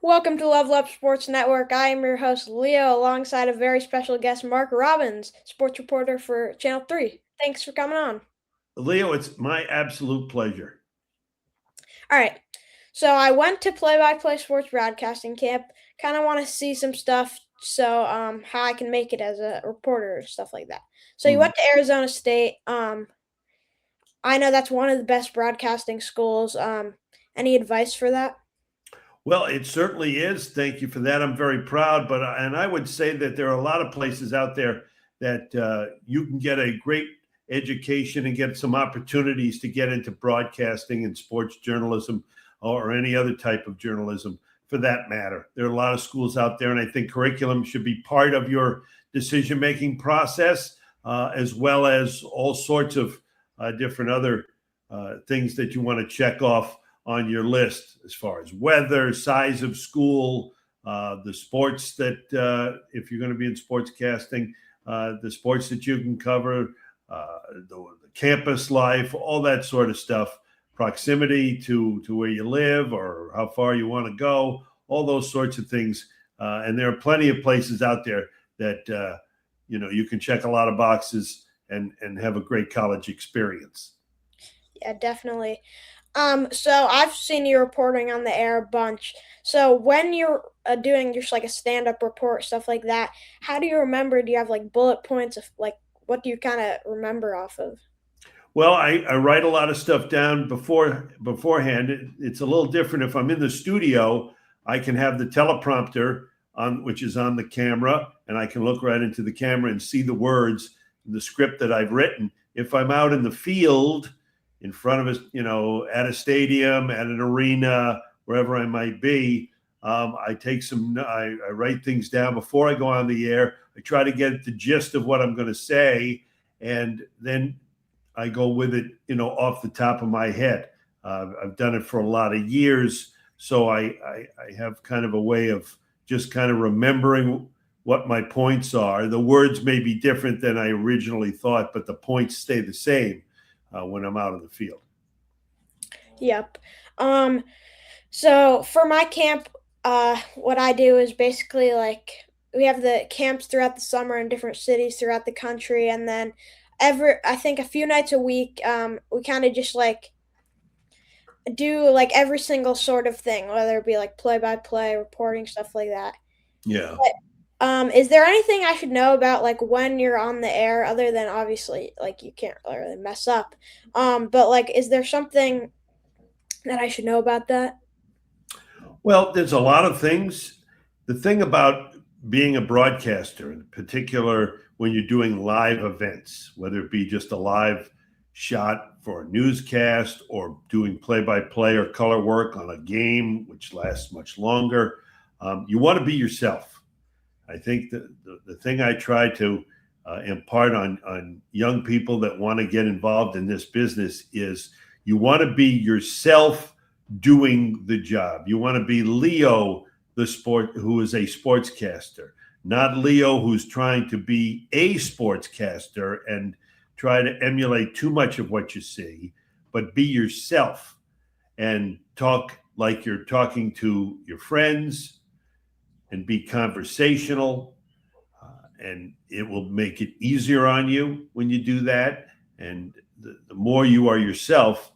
Welcome to Level Up Sports Network. I am your host, Leo, alongside a very special guest, Marc Robbins, sports reporter for Channel 3. Thanks for coming on. Leo, it's my absolute pleasure. All right. So I went to play-by-play sports broadcasting camp. Kind of want to see some stuff, so how I can make it as a reporter and stuff like that. So you Mhm. went to Arizona State. I know that's one of the best broadcasting schools. Any advice for that? Well, it certainly is. Thank you for that. I'm very proud. And I would say that there are a lot of places out there that you can get a great education and get some opportunities to get into broadcasting and sports journalism or any other type of journalism for that matter. There are a lot of schools out there, and I think curriculum should be part of your decision making process, as well as all sorts of different other things that you want to check off on your list as far as weather, size of school, the sports that, if you're going to be in sportscasting, the sports that you can cover, the campus life, all that sort of stuff, proximity to where you live or how far you want to go, all those sorts of things. And there are plenty of places out there that, you can check a lot of boxes and have a great college experience. Yeah, definitely. So I've seen you reporting on the air a bunch. So when you're doing just like a stand-up report, stuff like that, how do you remember? Do you have like bullet points of like what do you kind of remember off of? Well, I write a lot of stuff down beforehand. It's a little different if I'm in the studio. I can have the teleprompter on, which is on the camera, and I can look right into the camera and see the words in the script that I've written. If I'm out in the field, in front of us, at a stadium, at an arena, wherever I might be, I take I write things down before I go on the air. I try to get the gist of what I'm going to say, and then I go with it, off the top of my head. I've done it for a lot of years, so I have kind of a way of just kind of remembering what my points are. The words may be different than I originally thought, but the points stay the same when I'm out in the field. Yep. Um, so for my camp, what I do is basically like we have the camps throughout the summer in different cities throughout the country, and then I think a few nights a week, we kind of just like do like every single sort of thing, whether it be like play by play, reporting, stuff like that. Yeah. Is there anything I should know about like when you're on the air, other than obviously like you can't really mess up? But like, is there something that I should know about that? Well, there's a lot of things. The thing about being a broadcaster, in particular when you're doing live events, whether it be just a live shot for a newscast or doing play by play or color work on a game, which lasts much longer, you want to be yourself. I think the thing I try to impart on young people that want to get involved in this business is you want to be yourself doing the job. You want to be Leo, the sport who is a sportscaster, not Leo who's trying to be a sportscaster and try to emulate too much of what you see, but be yourself and talk like you're talking to your friends and be conversational. And it will make it easier on you when you do that. And the more you are yourself,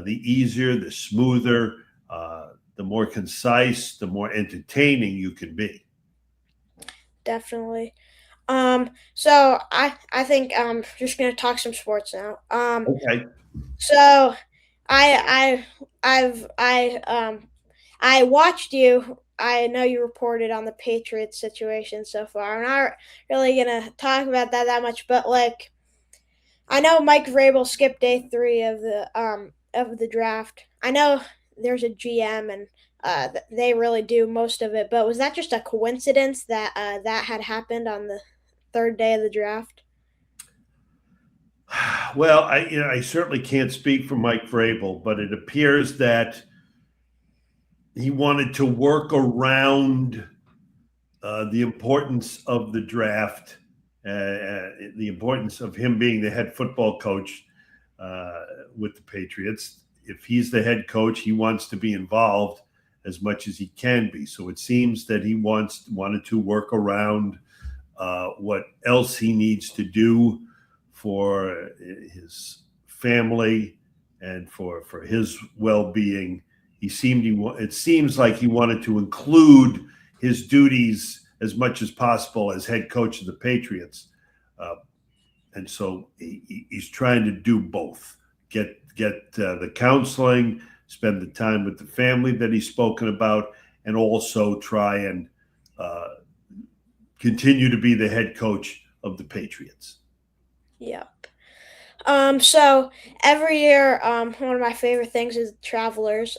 the easier, the smoother, the more concise, the more entertaining you can be. Definitely. So I think just gonna talk some sports now. Okay. So I I watched you. I know you reported on the Patriots situation so far. I'm not really gonna talk about that much, but like I know Mike Vrabel skipped day 3 of the draft. I know there's a GM and they really do most of it, but was that just a coincidence that that had happened on the 3rd day of the draft? Well, I certainly can't speak for Mike Vrabel, but it appears that he wanted to work around the importance of the draft, the importance of him being the head football coach with the Patriots. If he's the head coach, he wants to be involved as much as he can be. So it seems that he wanted to work around what else he needs to do for his family and for his well-being. It seems like he wanted to include his duties as much as possible as head coach of the Patriots. And so he's trying to do both. Get the counseling, spend the time with the family that he's spoken about, and also try and continue to be the head coach of the Patriots. Yep. So every year, one of my favorite things is Travelers.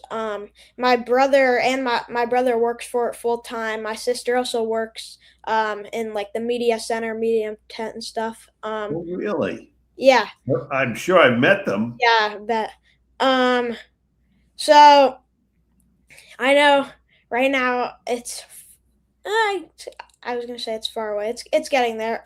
My brother and my brother works for it full time. My sister also works in like the media center, media tent and stuff. Oh, really? Yeah, I'm sure I've met them. yeah, I bet. So I know right now I was gonna say it's far away. It's getting there.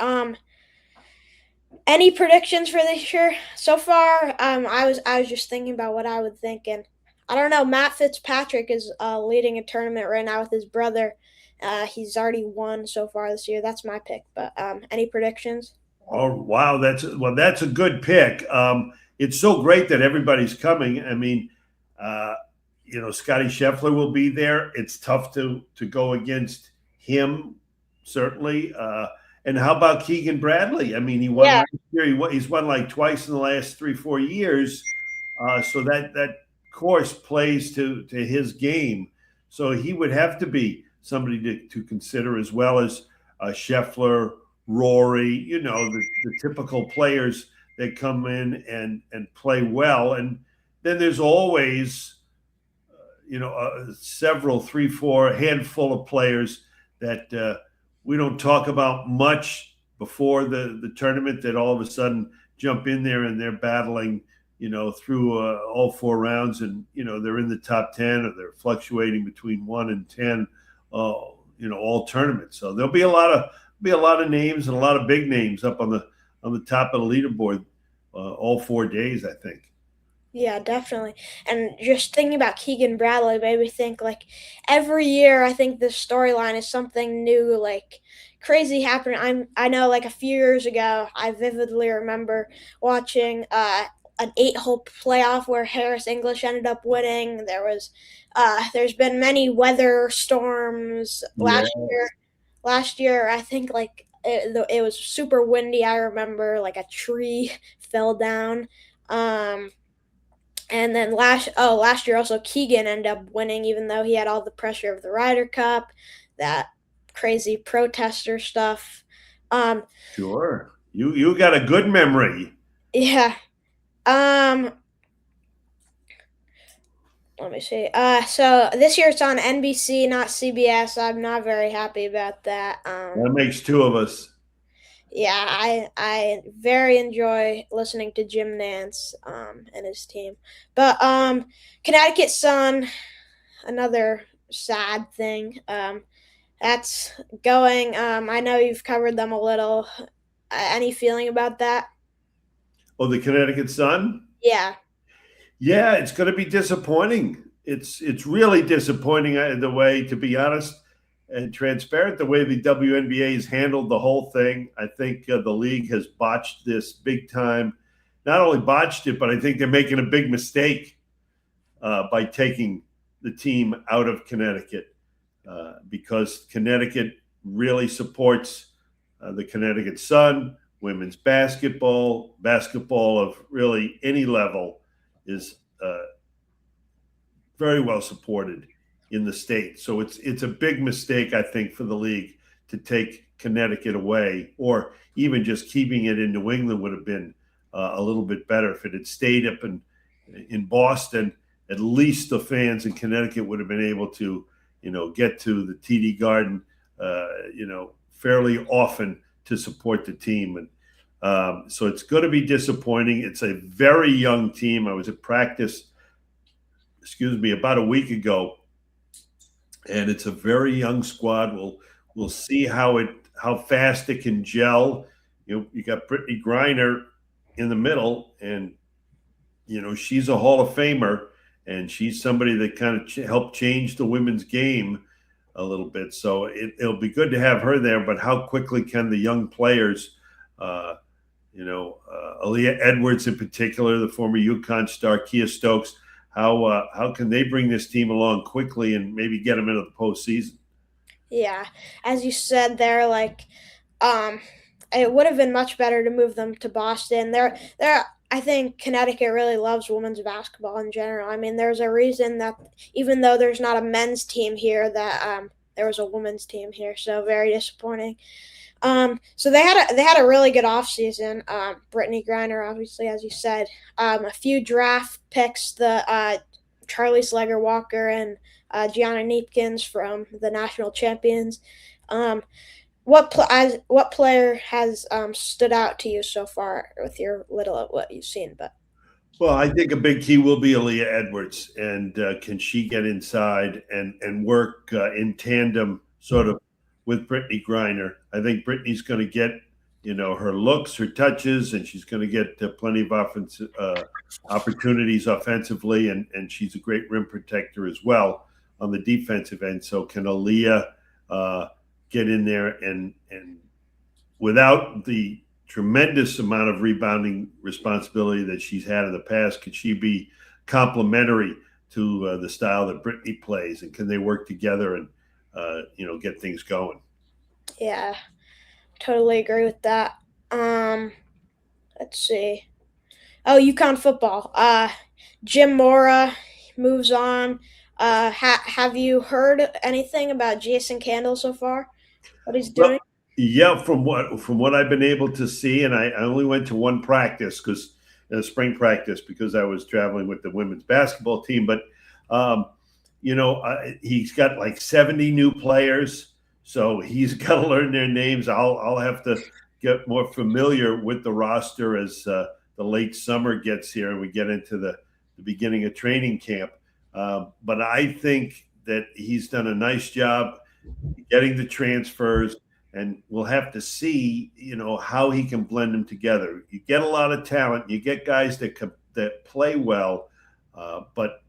Any predictions for this year so far? I was just thinking about what I would think, and I don't know. Matt Fitzpatrick is leading a tournament right now with his brother. He's already won so far this year. That's my pick. But any predictions? Oh, wow, that's a good pick. It's so great that everybody's coming. I mean, uh, Scotty Scheffler will be there. It's tough to go against him, certainly. And how about Keegan Bradley? I mean, he won Yeah, last year. He's won like twice in the last 3-4 years. So that course plays to his game. So he would have to be somebody to consider, as well as Scheffler, Rory. The typical players that come in and play well. And then there's always several, 3, 4 handful of players that we don't talk about much before the tournament, that all of a sudden jump in there and they're battling, through all 4 rounds, and they're in the top 10, or they're fluctuating between 1 and 10, all tournaments. So there'll be a lot of names, and a lot of big names up on the top of the leaderboard all 4 days, I think. yeah, definitely. And just thinking about Keegan Bradley made me think like every year I think the storyline is something new, like crazy happening. I know like a few years ago I vividly remember watching an 8-hole playoff where Harris English ended up winning. There's been many weather storms Yeah, last year. I think like it was super windy. I remember like a tree fell down. Um and then last year also Keegan ended up winning, even though he had all the pressure of the Ryder Cup, that crazy protester stuff. Um, sure. You got a good memory. yeah. Um, Let me see. So this year it's on NBC, not CBS. I'm not very happy about that. That makes 2 of us. Yeah, I very enjoy listening to Jim Nance and his team. But Connecticut Sun, another sad thing. That's going. I know you've covered them a little. Any feeling about that? Oh, the Connecticut Sun? Yeah, Yeah, it's going to be disappointing. It's really disappointing, the way, to be honest and transparent, the way the WNBA has handled the whole thing. I think the league has botched this big time. Not only botched it, but I think they're making a big mistake by taking the team out of Connecticut, because Connecticut really supports the Connecticut Sun. Women's basketball of really any level is very well supported in the state. So it's a big mistake, I think, for the league to take Connecticut away, or even just keeping it in New England would have been a little bit better. If it had stayed up in Boston, at least the fans in Connecticut would have been able to, get to the TD Garden, fairly often to support the team. And so it's going to be disappointing. It's a very young team. I was at practice, about a week ago, and it's a very young squad. We'll see how fast it can gel. You got Brittany Griner in the middle, and she's a Hall of Famer, and she's somebody that kind of helped change the women's game a little bit. So it'll be good to have her there. But how quickly can the young players, uh, Aaliyah Edwards in particular, the former UConn star, Kia Stokes, how can they bring this team along quickly and maybe get them into the postseason? Yeah, as you said, they're like, um, it would have been much better to move them to Boston. They're. I think Connecticut really loves women's basketball in general. I mean, there's a reason that even though there's not a men's team here, that there was a women's team here. So very disappointing. So they had a really good offseason. Brittany Griner, obviously, as you said, a few draft picks, the Charlie Slager Walker and Gianna Neepkins from the national champions. Um, what player has stood out to you so far with your little of what you've seen? But Well, I think a big key will be Aaliyah Edwards, and can she get inside and work in tandem, sort of, with Brittany Griner? I think Brittany's going to get, her looks, her touches, and she's going to get plenty of opportunities offensively, and she's a great rim protector as well on the defensive end. So can Aaliyah uh, get in there and without the tremendous amount of rebounding responsibility that she's had in the past, could she be complementary to the style that Brittany plays, and can they work together and get things going? yeah, totally agree with that. Let's see. Oh, UConn football. Jim Mora moves on. Have you heard anything about Jason Candle so far? What he's Well, doing? yeah, from what I've been able to see, and I only went to one practice because spring practice because I was traveling with the women's basketball team. But he's got like 70 new players, so he's got to learn their names. I'll have to get more familiar with the roster as the late summer gets here and we get into the beginning of training camp. But I think that he's done a nice job getting the transfers, and we'll have to see, how he can blend them together. You get a lot of talent, you get guys that play well, but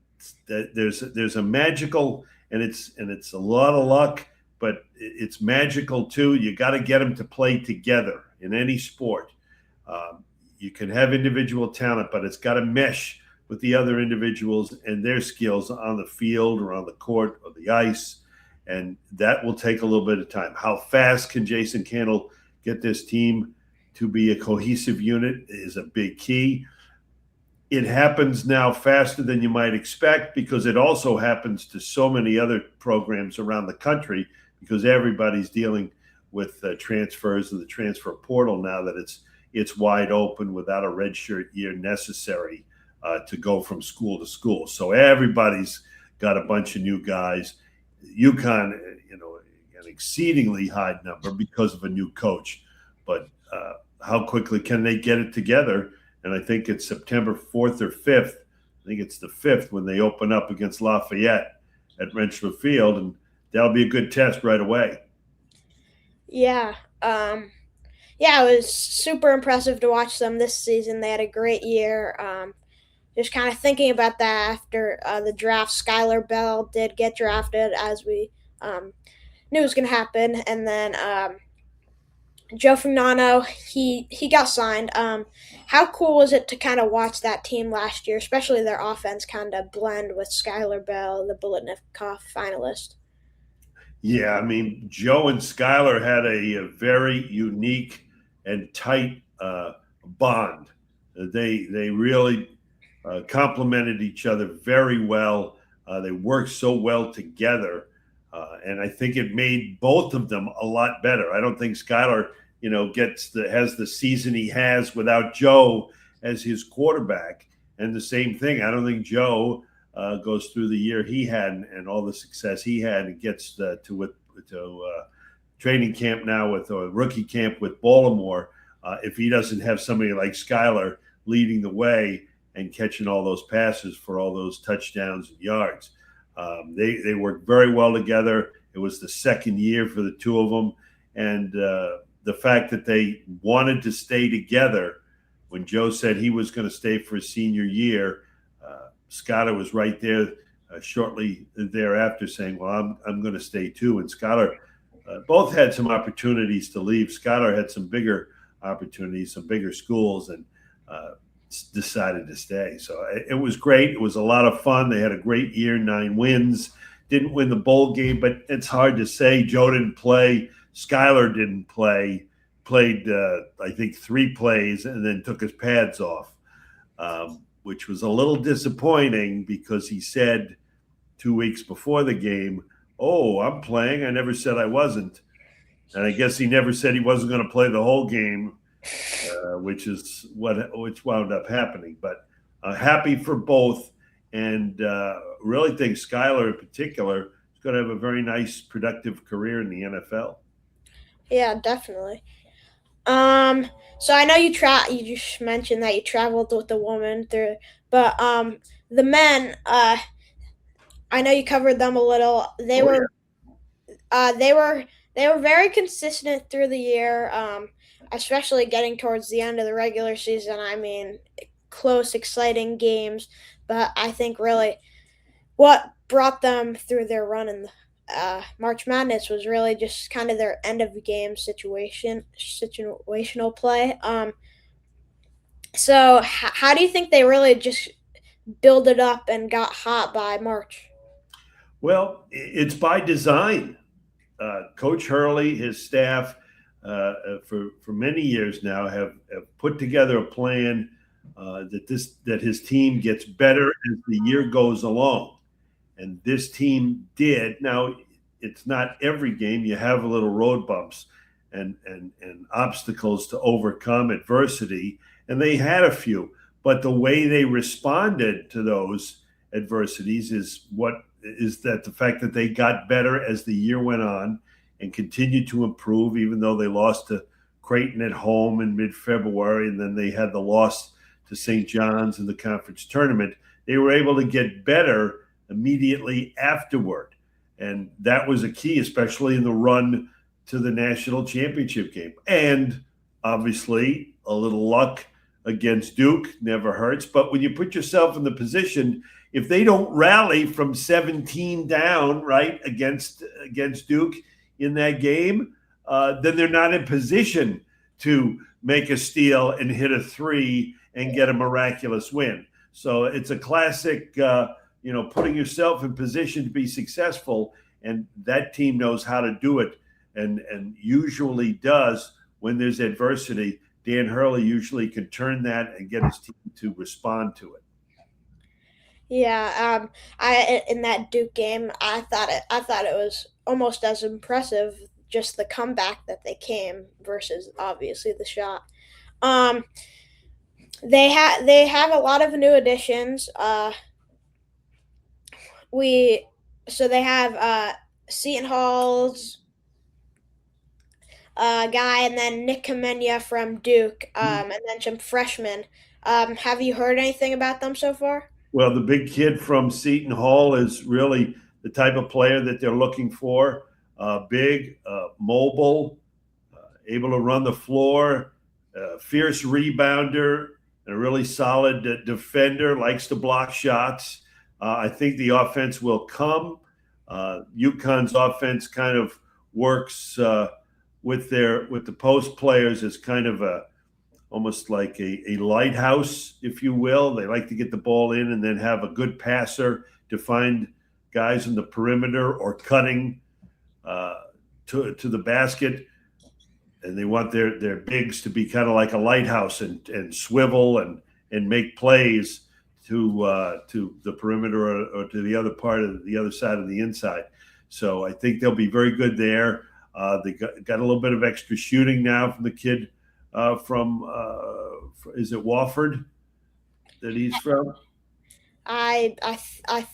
there's a magical, and it's a lot of luck, but it's magical too. You got to get them to play together in any sport. You can have individual talent, but it's got to mesh with the other individuals and their skills on the field or on the court or the ice, and that will take a little bit of time. How fast can Jason Candle get this team to be a cohesive unit is a big key. It happens now faster than you might expect because it also happens to so many other programs around the country because everybody's dealing with transfers and the transfer portal now that it's wide open without a redshirt year necessary to go from school to school. So everybody's got a bunch of new guys. UConn, an exceedingly high number because of a new coach. But how quickly can they get it together? And I think it's September 4th or 5th. I think it's the 5th when they open up against Lafayette at Rentschler Field, and that'll be a good test right away. Yeah. Yeah, it was super impressive to watch them this season. They had a great year. Just kind of thinking about that after the draft, Skylar Bell did get drafted as we knew was going to happen, and then Joe Fagnano he got signed. How cool was it to kind of watch that team last year, especially their offense kind of blend with Skylar Bell, the Biletnikoff finalist? Yeah, I mean, Joe and Skylar had a very unique and tight bond. They really complemented each other very well. They worked so well together, and I think it made both of them a lot better. I don't think Skylar, has the season he has without Joe as his quarterback, and the same thing. I don't think Joe goes through the year he had and all the success he had and gets to training camp now with rookie camp with Baltimore if he doesn't have somebody like Skylar leading the way and catching all those passes for all those touchdowns and yards. They worked very well together. It was the second year for the two of them, and the fact that they wanted to stay together when Joe said he was going to stay for his senior year. Skylar was right there shortly thereafter saying, well, I'm going to stay too. And Skylar both had some opportunities to leave. Skylar had some bigger opportunities, some bigger schools, and decided to stay. So it was great. It was a lot of fun. They had a great year, 9 wins. Didn't win the bowl game, but it's hard to say. Joe didn't play. Skylar didn't play. Played, I think, 3 plays and then took his pads off, which was a little disappointing because he said 2 weeks before the game, "Oh, I'm playing. I never said I wasn't." And I guess he never said he wasn't going to play the whole game, which wound up happening. But happy for both, and really think Skylar in particular is going to have a very nice, productive career in the NFL. Yeah, definitely. So I know you just mentioned that you traveled with the woman through, but the men, I know you covered them a little. Oh yeah. They were they were very consistent through the year, especially getting towards the end of the regular season. I mean, close, exciting games. But I think really what brought them through their run in the March Madness was really just kind of their end of the game situational play. So how do you think they really just build it up and got hot by March? Well, it's by design. Coach Hurley, his staff, for many years now have put together a plan that his team gets better as the year goes along, and this team did. Now, it's not every game. You have little road bumps and obstacles to overcome, adversity, and they had a few. But the way they responded to those adversities is that the fact that they got better as the year went on and continued to improve, even though they lost to Creighton at home in mid-February, and then they had the loss to St. John's in the conference tournament. They were able to get better immediately afterward. And that was a key, especially in the run to the national championship game. And obviously, a little luck against Duke never hurts. But when you put yourself in the position, if they don't rally from 17 down, right, against Duke in that game, then they're not in position to make a steal and hit a 3 and get a miraculous win. So it's a classic, putting yourself in position to be successful, and that team knows how to do it, and usually does when there's adversity. Dan Hurley usually can turn that and get his team to respond to it. Yeah, I in that Duke game, I thought it was almost as impressive just the comeback that they came versus obviously the shot. Um, they have a lot of new additions. We so they have Seton Hall's guy, and then Nick Kamenya from Duke, and then some freshmen. Have you heard anything about them so far? Well, the big kid from Seton Hall is really the type of player that they're looking for. Big, mobile, able to run the floor, fierce rebounder, and a really solid defender, likes to block shots. I think the offense will come. UConn's offense kind of works with the post players as kind of almost like a lighthouse, if you will. They like to get the ball in and then have a good passer to find guys in the perimeter or cutting to the basket. And they want their bigs to be kind of like a lighthouse and swivel and make plays to the perimeter or to the other part of the other side of the inside. So I think they'll be very good there. They got a little bit of extra shooting now from the kid from is it Wofford that he's from? I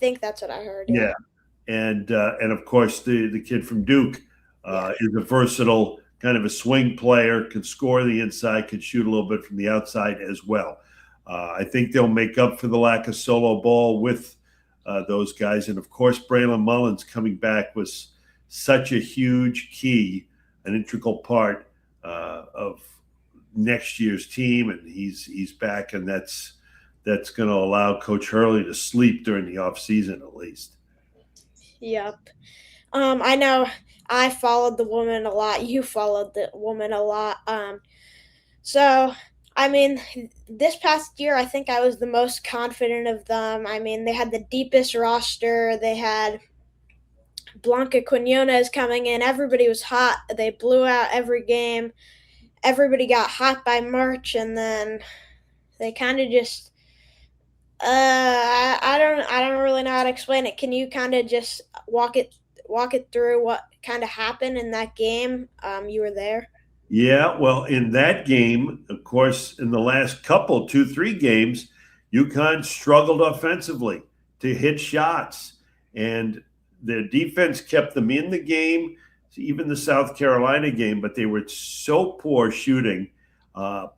think that's what I heard. Yeah, and of course the kid from Duke is a versatile kind of a swing player, can score the inside, can shoot a little bit from the outside as well. I think they'll make up for the lack of solo ball with those guys, and of course Braylon Mullins coming back was such a huge key, an integral part of next year's team, and he's back, and that's that's going to allow Coach Hurley to sleep during the off season at least. Yep. I know I followed the woman a lot. You followed the woman a lot. So I mean, this past year, I think I was the most confident of them. I mean, they had the deepest roster. They had Blanca Quinones coming in. Everybody was hot. They blew out every game. Everybody got hot by March, and then they kind of just I don't really know how to explain it. Can you kind of just walk it through what kind of happened in that game? You were there. Yeah, well, in that game, of course, in the last couple, 2, 3 games, UConn struggled offensively to hit shots, and their defense kept them in the game, even the South Carolina game. But they were so poor shooting.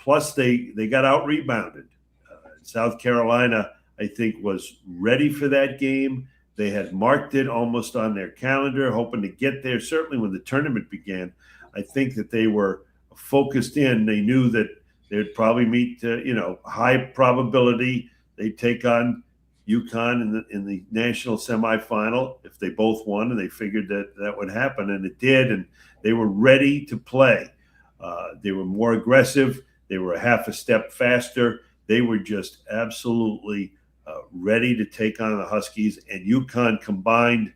Plus, they got out rebounded. South Carolina, I think, was ready for that game. They had marked it almost on their calendar, hoping to get there. Certainly, when the tournament began, I think that they were focused in. They knew that they'd probably meet, high probability they'd take on UConn in the national semifinal if they both won, and they figured that that would happen, and it did. And they were ready to play. They were more aggressive. They were a half a step faster. They were just absolutely ready to take on the Huskies. And UConn combined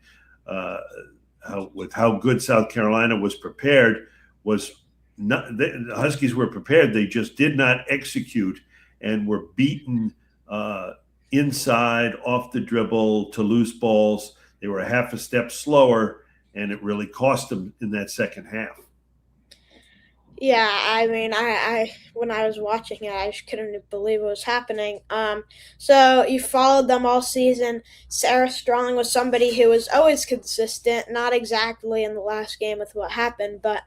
with how good South Carolina was prepared was not, the Huskies were prepared. They just did not execute and were beaten inside, off the dribble, to loose balls. They were a half a step slower, and it really cost them in that second half. Yeah, I mean, I when I was watching it, I just couldn't believe what was happening. So you followed them all season. Sarah Strong was somebody who was always consistent, not exactly in the last game with what happened, but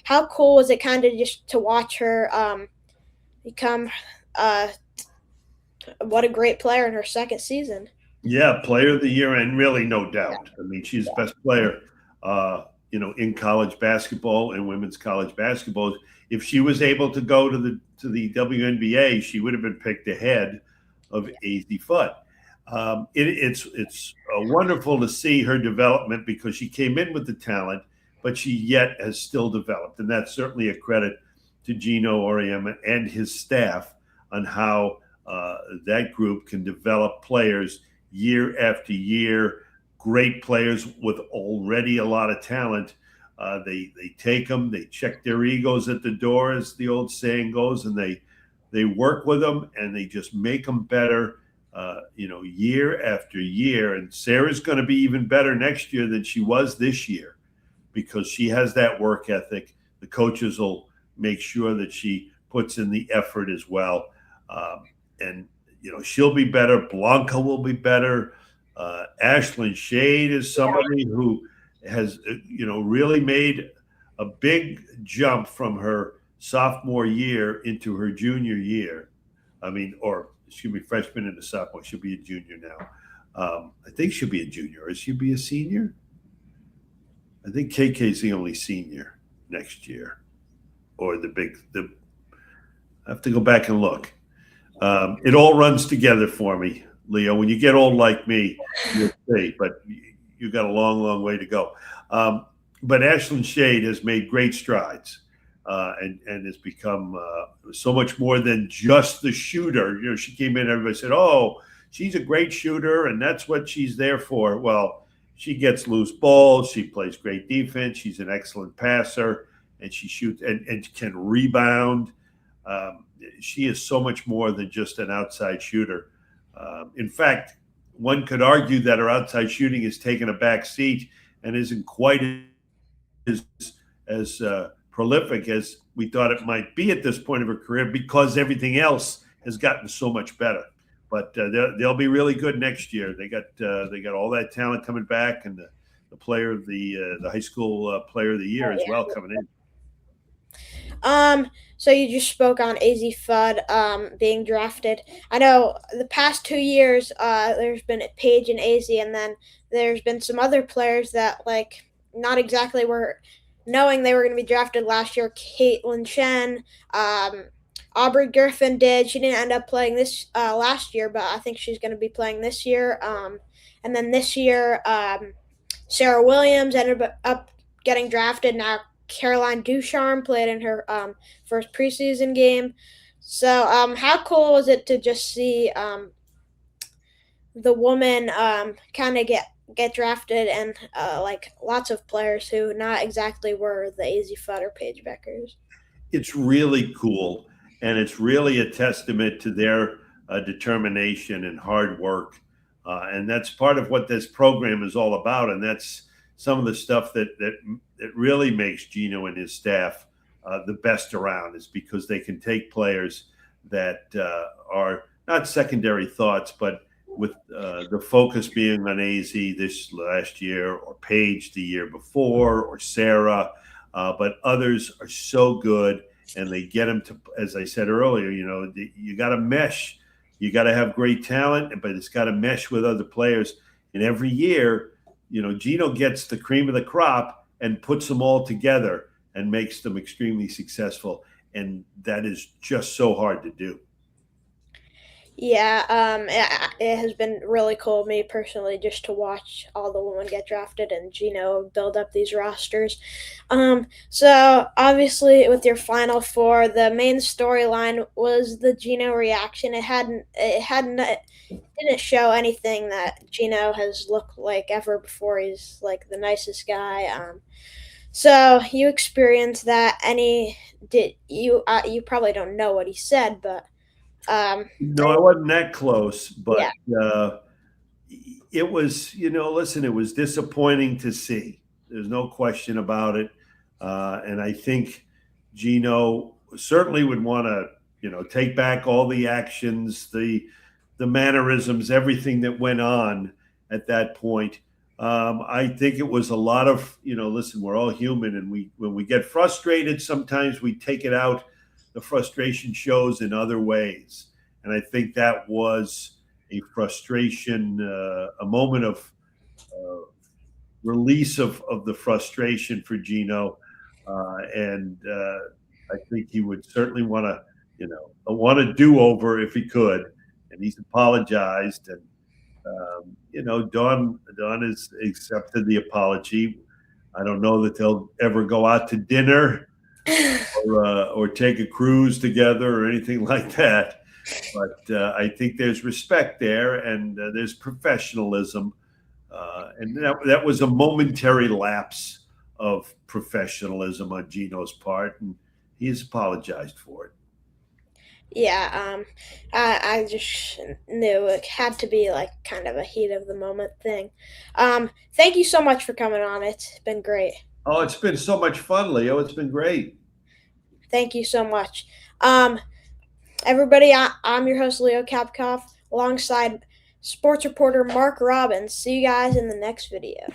how cool was it kind of just to watch her become uh, what a great player in her second season. Yeah, player of the year, and really no doubt. I mean, she's the best player, in college basketball and women's college basketball. If she was able to go to the WNBA, she would have been picked ahead of AZ Fudd. It's wonderful to see her development because she came in with the talent, but she yet has still developed, and that's certainly a credit to Gino Auriemma and his staff on how that group can develop players year after year. Great players with already a lot of talent. They take them, they check their egos at the door, as the old saying goes, and they work with them and they just make them better. Year after year. And Sarah's going to be even better next year than she was this year because she has that work ethic. The coaches will make sure that she puts in the effort as well. And she'll be better. Blanca will be better. Ashlyn Shade is somebody who has, really made a big jump from her sophomore year into her junior year. I mean, or she'll be freshman into sophomore. She'll be a junior now. I think she'll be a junior. Or she'll be a senior. I think KK's the only senior next year, or I have to go back and look. It all runs together for me, Leo. When you get old like me, you'll see, but you got a long, long way to go. But Ashlyn Shade has made great strides and has become so much more than just the shooter. She came in, everybody said, "Oh, she's a great shooter, and that's what she's there for." Well, she gets loose balls. She plays great defense. She's an excellent passer, and she shoots and can rebound. She is so much more than just an outside shooter. In fact, one could argue that her outside shooting has taken a back seat and isn't quite as prolific as we thought it might be at this point of her career because everything else has gotten so much better. But they'll be really good next year. They got all that talent coming back, and the player of the high school player of the year as well coming in. So you just spoke on AZ Fudd being drafted. I know the past 2 years, there's been Paige and AZ, and then there's been some other players that not exactly were knowing they were going to be drafted last year. Caitlin Shen, Aubrey Griffin did. She didn't end up playing this last year, but I think she's going to be playing this year. And then this year, Sarah Williams ended up getting drafted. Now Caroline Ducharme played in her first preseason game. So how cool was it to just see the woman kind of get drafted, and like lots of players who not exactly were the easy fodder Paige Beckers. It's really cool, and it's really a testament to their determination and hard work. And that's part of what this program is all about. And that's some of the stuff that really makes Gino and his staff the best around, is because they can take players that are not secondary thoughts, but with the focus being on AZ this last year, or Paige the year before, or Sarah. But others are so good, and they get them to, as I said earlier, you got to mesh. You got to have great talent, but it's got to mesh with other players. And every year, Gino gets the cream of the crop and puts them all together and makes them extremely successful. And that is just so hard to do. Yeah, it has been really cool, me personally, just to watch all the women get drafted and Gino build up these rosters. So obviously, with your final four, the main storyline was the Gino reaction. It didn't show anything that Gino has looked like ever before. He's like the nicest guy. So you experienced that. Did you? You probably don't know what he said, but No, I wasn't that close, but yeah. it was, listen, it was disappointing to see. There's no question about it. And I think Gino certainly would want to, take back all the actions, the mannerisms, everything that went on at that point. I think it was a lot of, listen, we're all human, and when we get frustrated, sometimes we take it out. The frustration shows in other ways. And I think that was a frustration, a moment of release of the frustration for Gino. And I think he would certainly want to do over if he could. And he's apologized. And, Dawn has accepted the apology. I don't know that they'll ever go out to dinner or take a cruise together or anything like that. But I think there's respect there, and there's professionalism. And that was a momentary lapse of professionalism on Gino's part, and he's apologized for it. Yeah, I just knew it had to be like kind of a heat of the moment thing. Thank you so much for coming on. It's been great. Oh, it's been so much fun, Leo. It's been great. Thank you so much. Everybody, I'm your host, Leo Kapkoff, alongside sports reporter Marc Robbins. See you guys in the next video.